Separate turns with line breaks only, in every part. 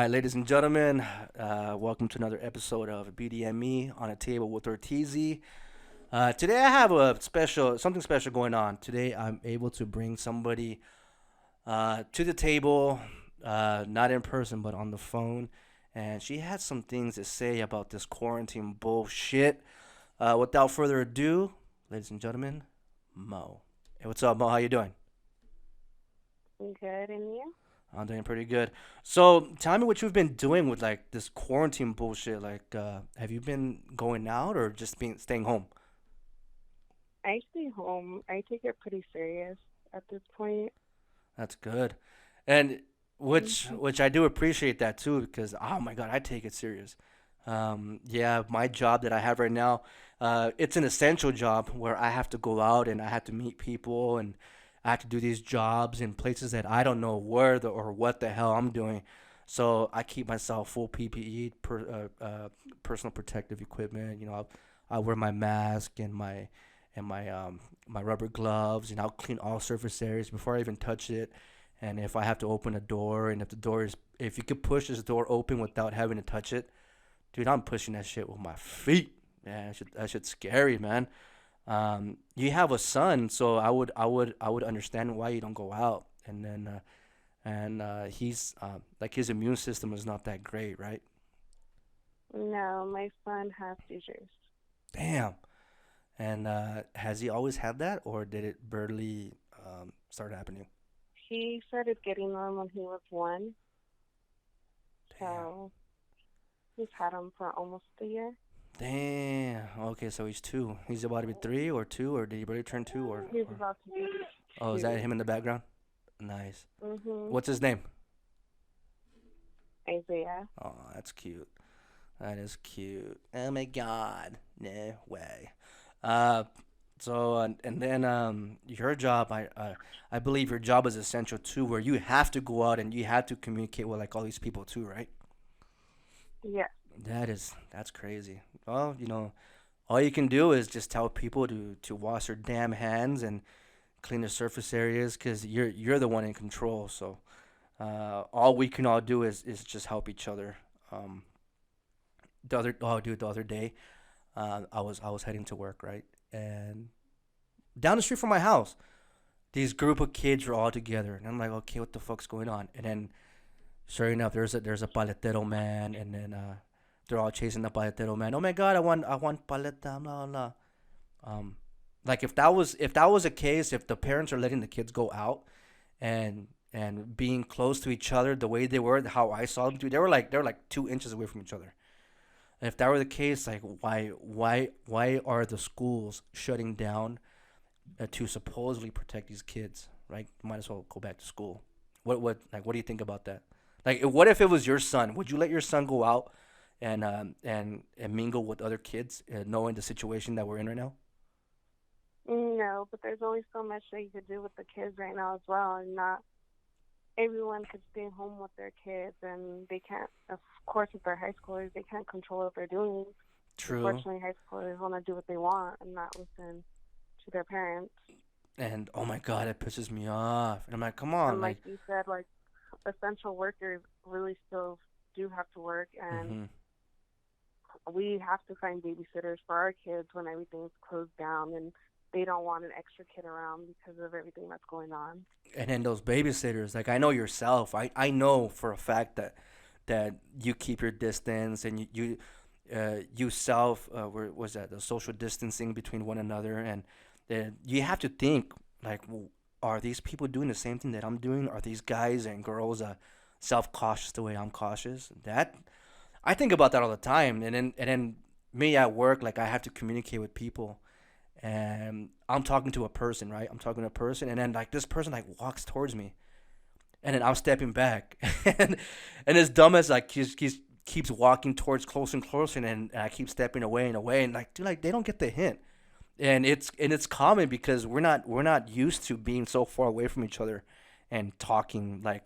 ladies and gentlemen, welcome to another episode of BDME on a table with Ortiz. Today I have something special going on. Today I'm able to bring somebody to the table, not in person but on the phone, and she had some things to say about this quarantine bullshit. Without further ado, ladies and gentlemen, Mo. Hey, what's up, Mo? How you doing?
Good, and you?
I'm doing pretty good. So, tell me what you've been doing with like this quarantine bullshit. Like, have you been going out or just being staying home?
I stay home. I take it pretty serious at this point.
That's good, and
Hmm.
which I do appreciate that too because oh my god, I take it serious. Yeah, my job that I have right now, it's an essential job where I have to go out and I have to meet people and I have to do these jobs in places that I don't know or what the hell I'm doing. So I keep myself full PPE, personal protective equipment. I wear my mask and my rubber gloves, and I'll clean all surface areas before I even touch it. And if I have to open a door, and if you could push this door open without having to touch it, dude, I'm pushing that shit with my feet. Man, that shit's scary, man. You have a son, so I would understand why you don't go out. And he's like his immune system is not that great, right?
No, my son has seizures.
Damn. And has he always had that, or did it barely start happening?
He started getting them when he was one,
Damn.
so he's had them for almost a year.
Damn. Okay, so he's two. He's about to be three or two, or did he barely turn two,
He's
or?
about to be
Oh, is that
two.
him in the background? Nice.
Mhm.
What's his name?
Isaiah.
Oh, that's cute. That is cute. Oh my god. No way. Uh, and then your job, I believe your job is essential too, where you have to go out and you have to communicate with like all these people too, right?
Yes.
That's crazy. Well, all you can do is just tell people to wash their damn hands and clean the surface areas, because you're the one in control. So all we can all do is just help each other. Um, the other day, I was heading to work, right, and down the street from my house, these group of kids were all together, and I'm like, okay, what the fuck's going on? And then sure enough, there's a paletero man, and then they're all chasing the paletero man. Oh my god, I want paleta, blah blah. Um, like if that was a case, if the parents are letting the kids go out and being close to each other the way they were, how I saw them do, they were like 2 inches away from each other. If that were the case, like why are the schools shutting down to supposedly protect these kids? Right, might as well go back to school. What do you think about that? Like, what if it was your son? Would you let your son go out and mingle with other kids, knowing the situation that we're in right now?
No, but there's only so much that you could do with the kids right now as well, and not everyone could stay home with their kids, and they can't. Of course, if they're high schoolers, they can't control what they're doing.
True.
Unfortunately, high schoolers want to do what they want and not listen to their parents.
And oh my god, it pisses me off. And I'm like, come on,
And like
like,
you said, like essential workers really still do have to work, and
mm-hmm.
we have to find babysitters for our kids when everything's closed down, and they don't want an extra kid around because of everything that's going on.
And then those babysitters, like, I know yourself. I know for a fact that you keep your distance, and you self where was that, the social distancing between one another, and you have to think like, are these people doing the same thing that I'm doing? Are these guys and girls self cautious the way I'm cautious? That I think about that all the time, and then me at work, like, I have to communicate with people, and I'm talking to a person, right? I'm talking to a person, and then like this person like walks towards me, and then I'm stepping back, and as dumb as like he's keeps walking towards closer and closer, and I keep stepping away and away, and like, dude, like, they don't get the hint. And it's common because we're not used to being so far away from each other and talking like,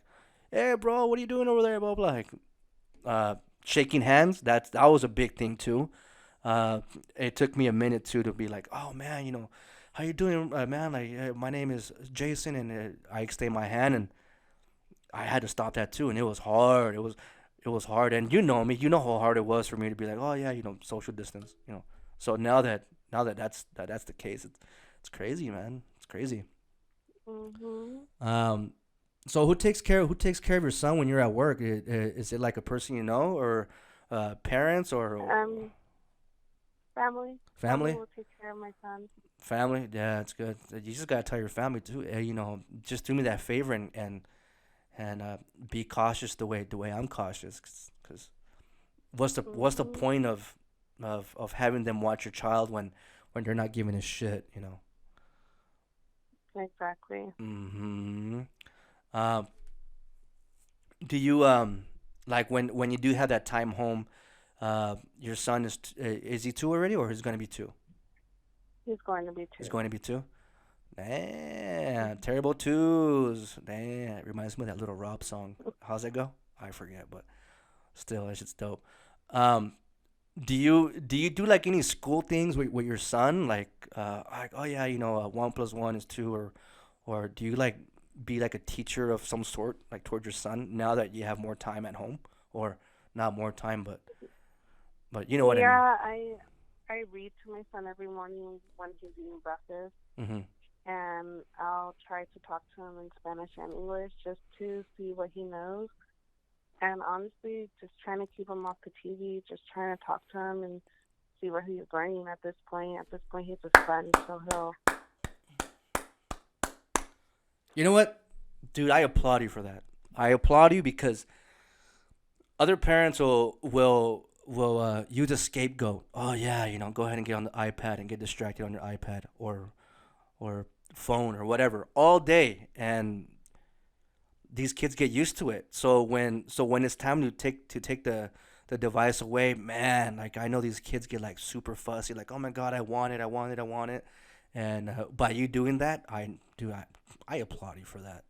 hey bro, what are you doing over there, blah blah, like, uh shaking hands. That was a big thing too. It took me a minute too to be like, oh man, how you doing, man? Like, my name is Jason, and I extend my hand, and I had to stop that too, and it was hard. it was hard, and you know me, you know how hard it was for me to be like, oh yeah, social distance, So now that's the case, it's crazy, man. It's crazy.
Mhm.
Um, so who takes care of your son when you're at work? Is it like a person you know, or parents, or
Um, family. Family
family?
will take care of my son.
Family, yeah, it's good. You just gotta tell your family too. Just do me that favor and be cautious the way I'm cautious. Cause what's the
Mhm.
point of having them watch your child when they're not giving a shit,
Exactly.
Mm-hmm. Um, do you like when you do have that time home? Your son is he two already, or he's gonna be two?
He's going to be
He's
two.
going to be two. Damn,
Mhm.
terrible twos. Damn, it reminds me of that little Rob song. How's that go? I forget, but still, that shit's dope. Um, do you do like any school things with your son? Like, oh yeah, 1 plus 1 is two, or do you like be like a teacher of some sort, like towards your son now that you have more time at home, or not more time, but you know what I mean.
Yeah, I read to my son every morning when he's eating breakfast,
Mhm.
and I'll try to talk to him in Spanish and English just to see what he knows. And honestly, just trying to keep him off the TV, just trying to talk to him and see what he's learning at this point. At this point, he's a sponge, so he'll.
You know what, dude? I applaud you for that. I applaud you because other parents will use a scapegoat. Oh yeah, go ahead and get on the iPad and get distracted on your iPad or phone or whatever all day, and these kids get used to it. So when it's time to take the device away, man, like I know these kids get like super fussy, like, oh my god, I want it, I want it, I want it, and by you doing that, I applaud you for that.